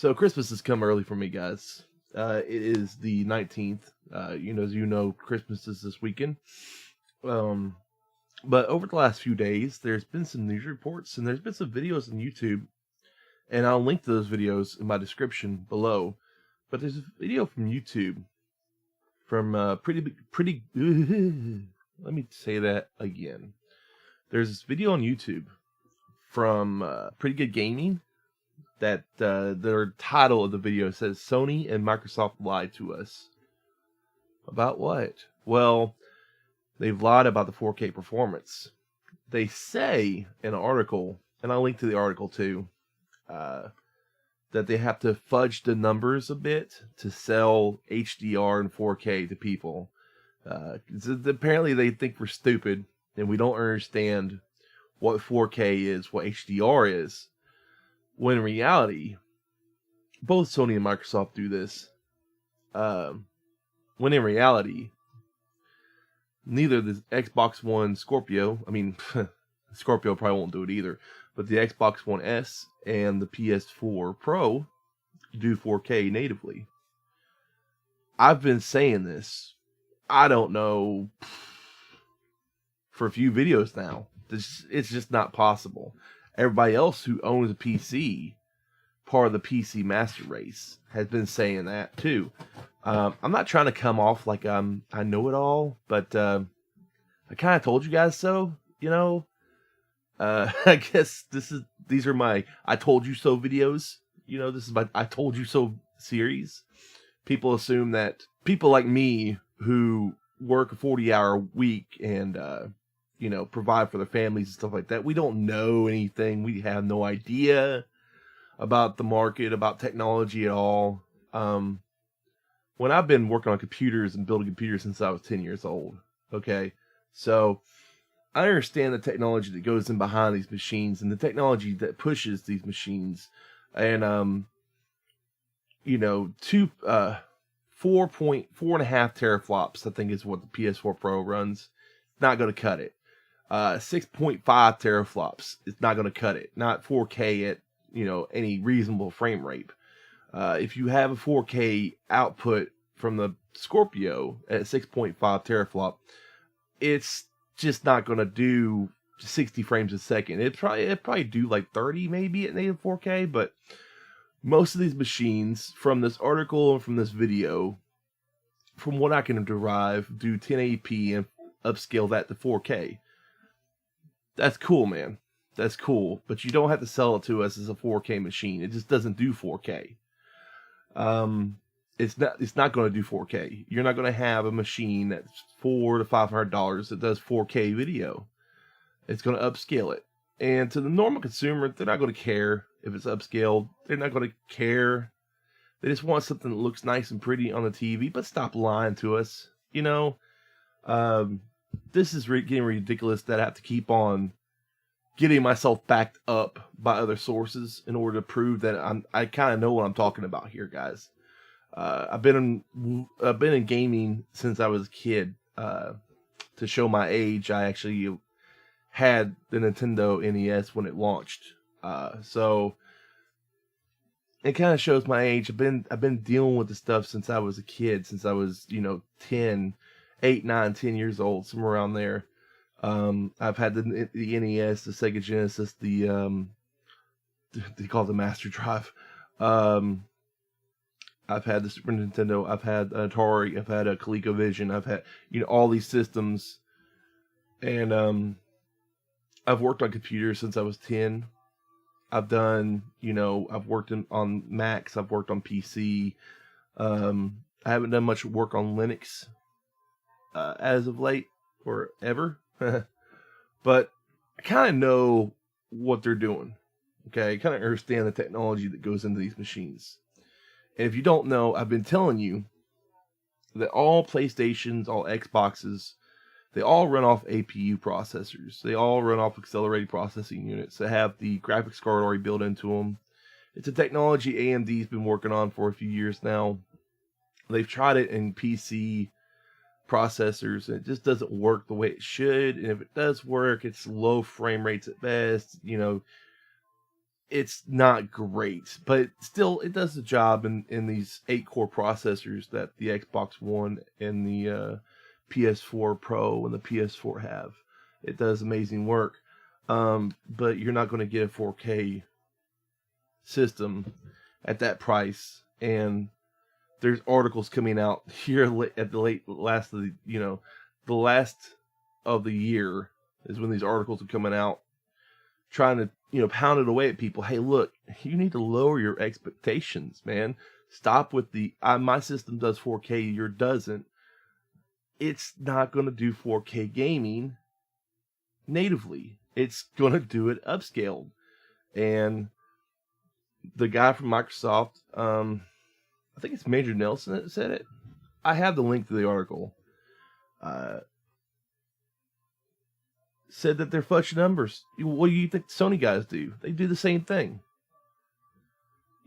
So Christmas has come early for me, guys. It is the 19th. As you know, Christmas is this weekend. Um, but over the last few days, there's been some news reports and there's been some videos on YouTube, and I'll link to those videos in my description below. But there's a video from YouTube from pretty. Let me say that again. There's this video on YouTube from Pretty Good Gaming that their title of the video says Sony and Microsoft lied to us. About what? Well, they've lied about the 4K performance. They say in an article, and I'll link to the article too, that they have to fudge the numbers a bit to sell HDR and 4K to people. Apparently they think we're stupid and we don't understand what 4K is, what HDR is. When in reality, both Sony and Microsoft do this. When in reality, neither the Xbox One Scorpio, Scorpio probably won't do it either, but the Xbox One S and the PS4 Pro do 4K natively. I've been saying this, I don't know, for a few videos now. It's just not possible. Everybody else who owns a PC, part of the PC master race, has been saying that too. I'm not trying to come off like I know it all, but I kind of told you guys so. I guess these are my I told you so videos. This is my I told you so series. People assume that people like me who work a 40-hour week and provide for their families and stuff like that, we don't know anything. We have no idea about the market, about technology at all. When I've been working on computers and building computers since I was 10 years old, okay? So I understand the technology that goes in behind these machines and the technology that pushes these machines. And, 4.5 teraflops, I think is what the PS4 Pro runs. Not going to cut it. 6.5 teraflops is not going to cut it. Not 4K at, any reasonable frame rate. If you have a 4K output from the Scorpio at 6.5 teraflop, it's just not going to do 60 frames a second. It'd probably do like 30 maybe at native 4K, but most of these machines from this article and from this video, from what I can derive, do 1080p and upscale that to 4K. That's cool, man. That's cool, but you don't have to sell it to us as a 4K machine. It just doesn't do 4K. It's not going to do 4K. You're not going to have a machine that's $400 to $500 that does 4K video. It's going to upscale it. And to the normal consumer, they're not going to care if it's upscaled. They're not going to care. They just want something that looks nice and pretty on the TV, but stop lying to us. This is getting ridiculous that I have to keep on getting myself backed up by other sources in order to prove that I kind of know what I'm talking about here, guys. I've been in gaming since I was a kid. To show my age, I actually had the Nintendo NES when it launched. So it kind of shows my age. I've been dealing with this stuff since I was a kid, since I was 8, 9, 10 years old, somewhere around there. I've had the NES, the Sega Genesis, they call it the Master Drive. I've had the Super Nintendo, I've had an Atari, I've had a ColecoVision, I've had, all these systems. And I've worked on computers since I was 10. I've done, I've worked on Macs, I've worked on PC. I haven't done much work on Linux as of late, or ever. But I kind of know what they're doing. Okay, I kind of understand the technology that goes into these machines. And if you don't know, I've been telling you that all PlayStations, all Xboxes, they all run off APU processors. They all run off accelerated processing units that have the graphics card already built into them. It's a technology AMD's been working on for a few years now. They've tried it in PC processors, and it just doesn't work the way it should. And if it does work, it's low frame rates at best. it's not great, but still it does the job in these 8-core processors that the Xbox One and the PS4 Pro and the PS4 have. It does amazing work. But you're not going to get a 4K system at that price. And there's articles coming out here at the last of the last of the year is when these articles are coming out, trying to pound it away at people. Hey, look, you need to lower your expectations, man. Stop with the my system does 4K, yours doesn't. It's not going to do 4K gaming natively. It's going to do it upscaled. And the guy from Microsoft, I think it's Major Nelson that said it. I have the link to the article. Said that they're fudging numbers. What do you think the Sony guys do? They do the same thing.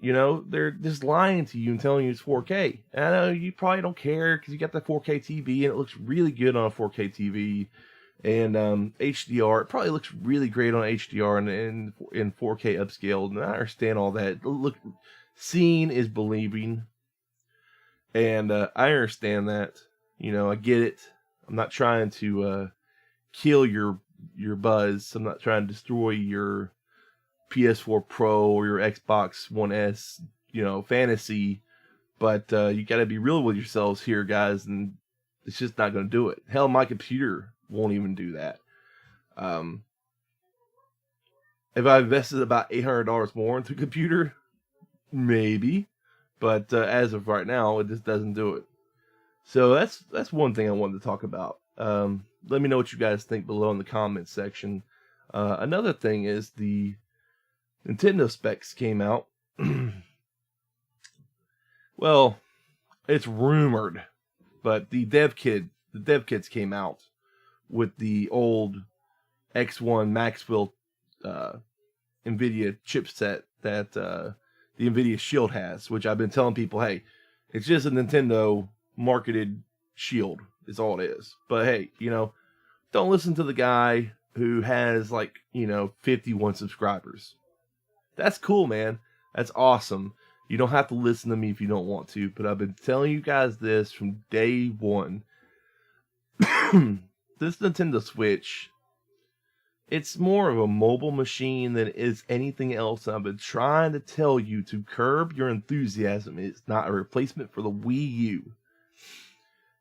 They're just lying to you and telling you it's 4K. And I know you probably don't care because you got the 4K TV and it looks really good on a 4K TV. And HDR, it probably looks really great on HDR and in 4K upscaled. And I understand all that. Look, seeing is believing. And I understand that. I get it. I'm not trying to kill your buzz. I'm not trying to destroy your PS4 Pro or your Xbox One S, fantasy. But you got to be real with yourselves here, guys. And it's just not going to do it. Hell, my computer won't even do that. If I invested about $800 more into a computer, maybe. But as of right now, it just doesn't do it. So that's one thing I wanted to talk about. Let me know what you guys think below in the comments section. Another thing is the Nintendo specs came out. Well, it's rumored, but the dev kits came out with the old X1 Maxwell NVIDIA chipset that the NVIDIA Shield has, which I've been telling people, hey, it's just a Nintendo marketed Shield is all it is. But hey, don't listen to the guy who has 51 subscribers. That's cool, man. That's awesome. You don't have to listen to me if you don't want to, but I've been telling you guys this from day one. This Nintendo Switch, it's more of a mobile machine than it is anything else. I've been trying to tell you to curb your enthusiasm. It's not a replacement for the Wii U.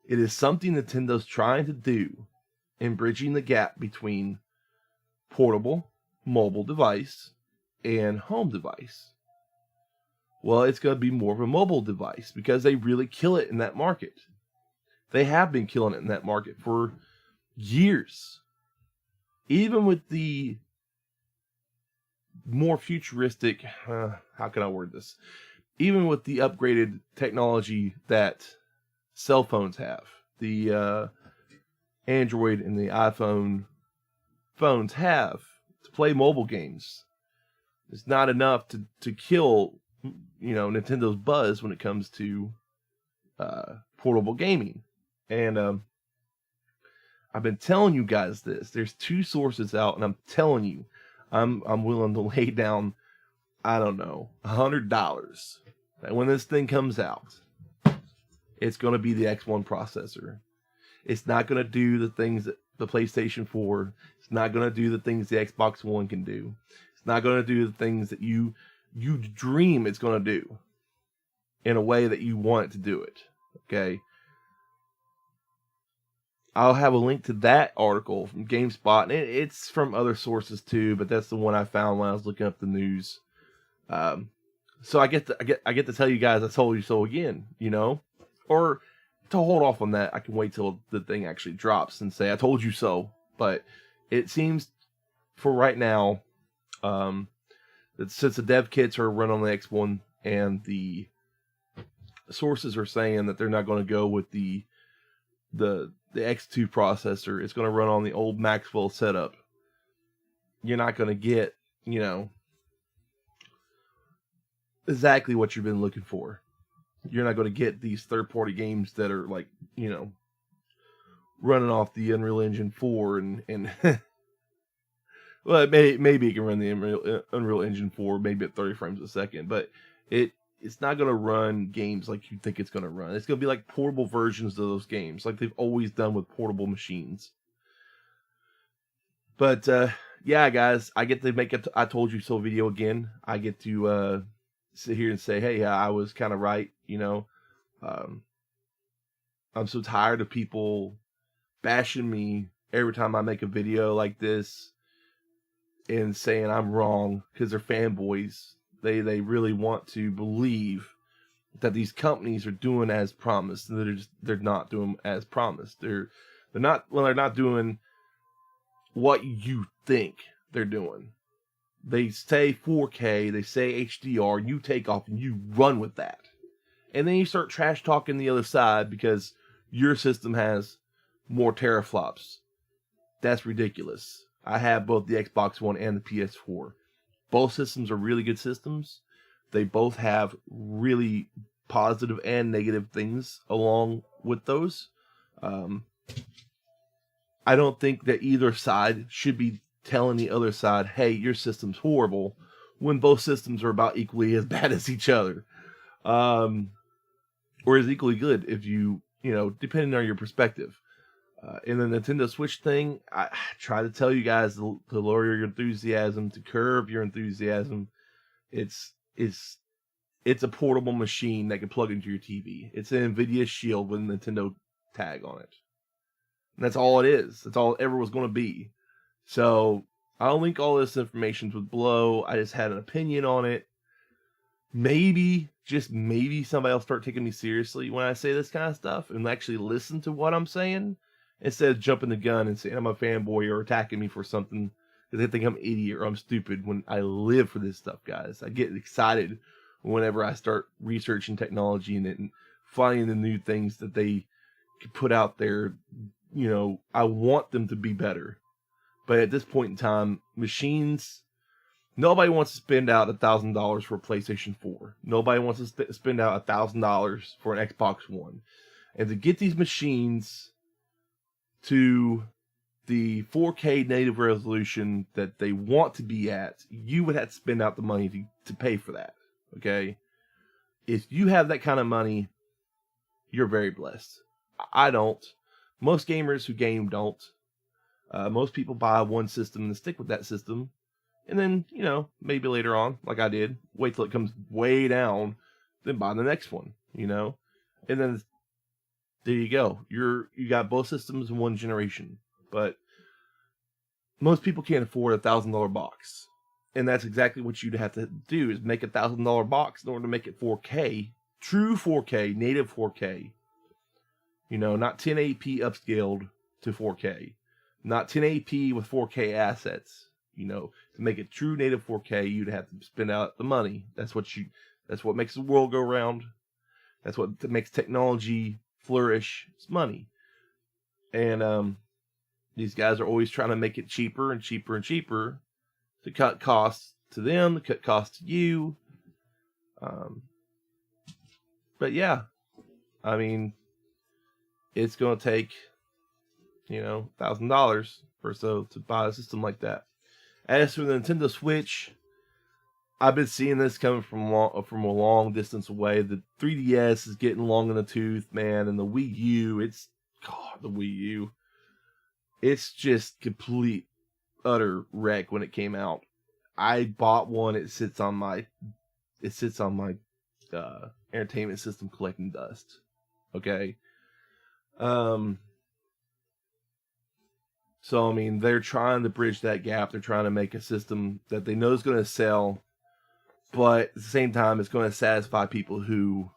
It is something Nintendo's trying to do in bridging the gap between portable, mobile device, and home device. Well, it's going to be more of a mobile device because they really kill it in that market. They have been killing it in that market for years. Even with the more futuristic, how can I word this? Even with the upgraded technology that cell phones have, the Android and the iPhone phones have to play mobile games, it's not enough to kill, Nintendo's buzz when it comes to portable gaming. And I've been telling you guys this. There's 2 sources out, and I'm telling you, I'm willing to lay down, I don't know, $100 that when this thing comes out, it's going to be the X1 processor. It's not going to do the things that the PlayStation 4. It's not going to do the things the Xbox One can do. It's not going to do the things that you dream it's going to do in a way that you want it to do it. Okay? I'll have a link to that article from GameSpot, and it's from other sources too, but that's the one I found when I was looking up the news. So I get to tell you guys I told you so again, or to hold off on that, I can wait till the thing actually drops and say I told you so. But it seems for right now, that since the dev kits are run on the X1 and the sources are saying that they're not going to go with the X2 processor, it's going to run on the old Maxwell setup. You're not going to get, exactly what you've been looking for. You're not going to get these third-party games that are running off the Unreal Engine 4 and Well, maybe it can run the Unreal Engine 4 maybe at 30 frames a second, but it's not going to run games like you think it's going to run. It's going to be like portable versions of those games, like they've always done with portable machines. But yeah, guys, I get to make a I told you so video again. I get to sit here and say, hey, I was kind of right. I'm so tired of people bashing me every time I make a video like this and saying I'm wrong because they're fanboys. They really want to believe that these companies are doing as promised, and they're not doing as promised. They're not doing what you think they're doing. They say 4K, they say HDR, and you take off and you run with that. And then you start trash talking the other side because your system has more teraflops. That's ridiculous. I have both the Xbox One and the PS4. Both systems are really good systems. They both have really positive and negative things along with those. I don't think that either side should be telling the other side, hey, your system's horrible, when both systems are about equally as bad as each other. Or is equally good if depending on your perspective. In the Nintendo Switch thing, I try to tell you guys to lower your enthusiasm, to curb your enthusiasm. It's a portable machine that can plug into your TV. It's an NVIDIA Shield with a Nintendo tag on it. And that's all it is. That's all it ever was going to be. So I'll link all this information with below. I just had an opinion on it. Maybe, just maybe, somebody will start taking me seriously when I say this kind of stuff and actually listen to what I'm saying instead of jumping the gun and saying I'm a fanboy or attacking me for something because they think I'm an idiot or I'm stupid when I live for this stuff, guys. I get excited whenever I start researching technology and finding the new things that they can put out there. I want them to be better. But at this point in time, machines, nobody wants to spend out $1,000 for a PlayStation 4. Nobody wants to spend out $1,000 for an Xbox One. And to get these machines to the 4K native resolution that they want to be at, you would have to spend out the money to pay for that. Okay? If you have that kind of money, you're very blessed. I don't. Most gamers who game don't. Most people buy one system and stick with that system. And then, maybe later on, like I did, wait till it comes way down, then buy the next one, And then there you go. You got both systems in one generation. But most people can't afford $1,000 box. And that's exactly what you'd have to do, is make $1,000 box in order to make it 4K. True 4K, native 4K. Not 1080p upscaled to 4K. Not 1080p with 4K assets. To make it true native 4K, you'd have to spend out the money. That's what makes the world go round. That's what makes technology flourish. It's money. And these guys are always trying to make it cheaper and cheaper and cheaper to cut costs to them, to cut costs to you. But yeah, I mean, it's going to take, $1,000 or so to buy a system like that. As for the Nintendo Switch, I've been seeing this coming from a long distance away. The 3DS is getting long in the tooth, man, and the Wii U, the Wii U, it's just complete, utter wreck when it came out. I bought one. It sits on my entertainment system collecting dust. Okay. So, I mean, they're trying to bridge that gap. They're trying to make a system that they know is going to sell, but at the same time, it's going to satisfy people who,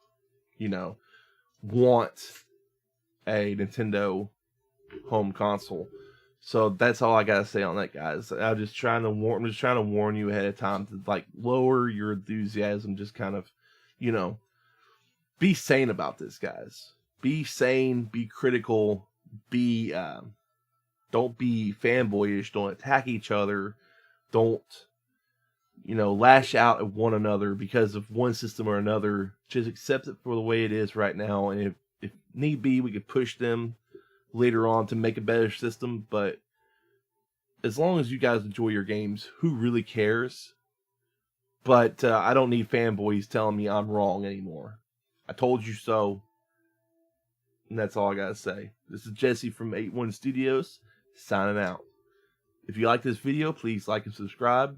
want a Nintendo home console. So that's all I gotta say on that, guys. I'm just trying to warn you ahead of time to lower your enthusiasm. Just kind of, be sane about this, guys. Be sane. Be critical. Don't be fanboyish. Don't attack each other. Don't, lash out at one another because of one system or another. Just accept it for the way it is right now. And if need be, we could push them later on to make a better system. But as long as you guys enjoy your games, who really cares? But I don't need fanboys telling me I'm wrong anymore. I told you so. And that's all I gotta say. This is Jesse from 81 Studios, signing out. If you like this video, please like and subscribe.